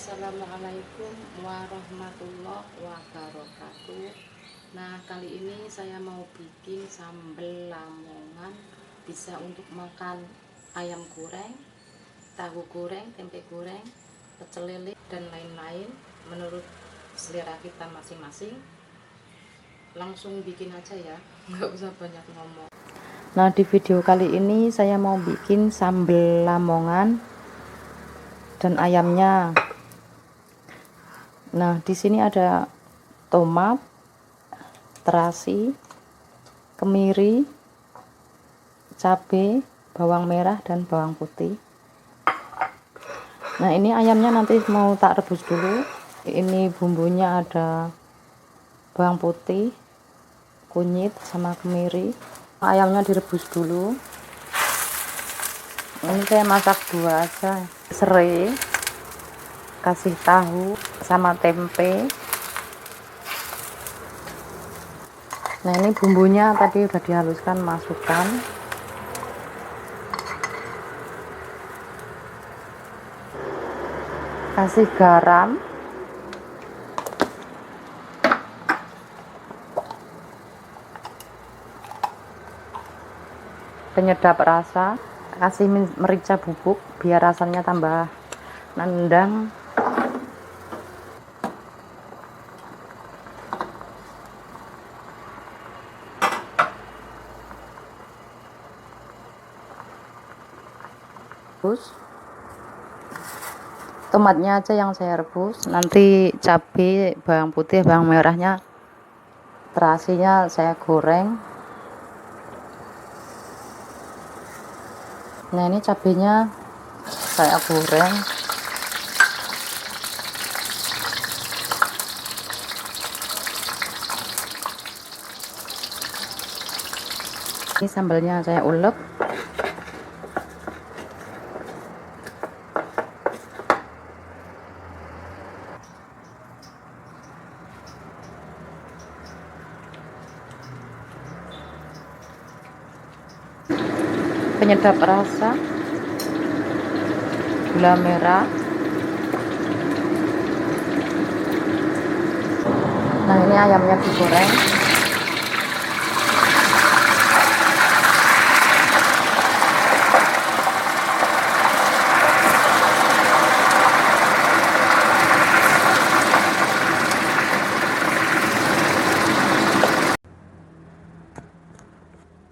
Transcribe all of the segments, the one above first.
Assalamualaikum warahmatullahi wabarakatuh. Nah, kali ini saya mau bikin sambal lamongan. Bisa untuk makan ayam goreng, tahu goreng, tempe goreng, pecel lele, dan lain-lain menurut selera kita masing-masing. Langsung bikin aja ya, nggak usah banyak ngomong. Nah, di video kali ini saya mau bikin sambal lamongan dan ayamnya. Nah, di sini ada tomat, terasi, kemiri, cabai, bawang merah, dan bawang putih. Nah, ini ayamnya nanti mau tak rebus dulu. Ini bumbunya ada bawang putih, kunyit, sama kemiri. Ayamnya direbus dulu. Ini saya masak dua aja. Serai, kasih tahu sama tempe. Nah, ini bumbunya tadi udah dihaluskan, masukkan. Kasih garam, penyedap rasa, kasih merica bubuk biar rasanya tambah nendang. Tomatnya aja yang saya rebus, nanti cabai, bawang putih, bawang merahnya, terasinya saya goreng. Nah, ini cabainya saya goreng. Ini sambalnya saya ulek. Penyedap rasa, gula merah. Nah, ini ayamnya digoreng.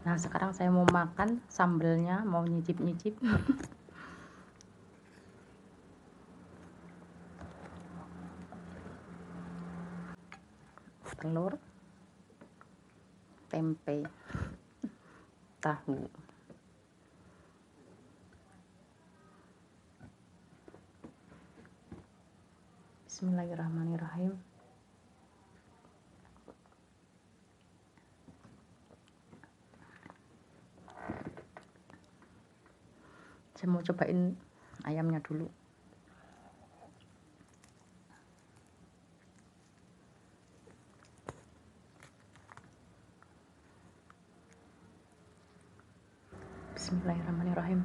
Nah, sekarang saya mau makan sambelnya, mau nyicip-nyicip. Telur, tempe, tahu. Bismillahirrahmanirrahim. Saya mau cobain ayamnya dulu. Bismillahirrahmanirrahim.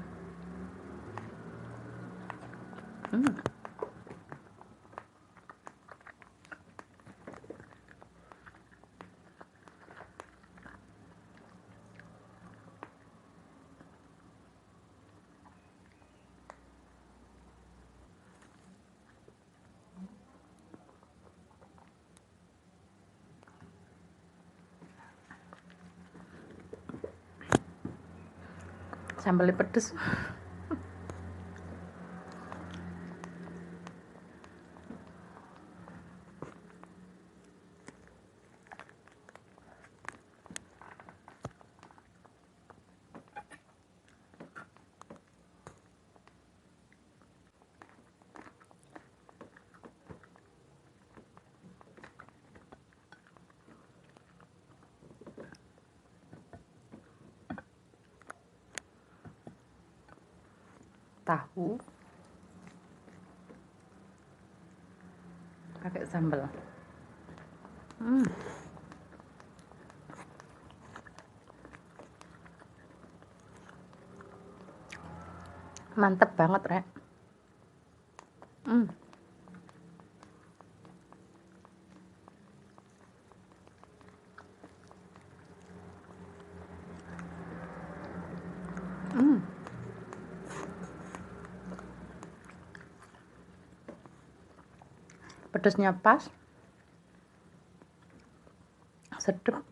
Sambalnya pedes. Tahu pakai sambal. Mantep banget, Rek. Pedasnya pas, sedap.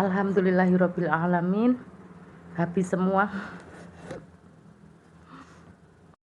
Alhamdulillahirobbil alamin. Habis semua.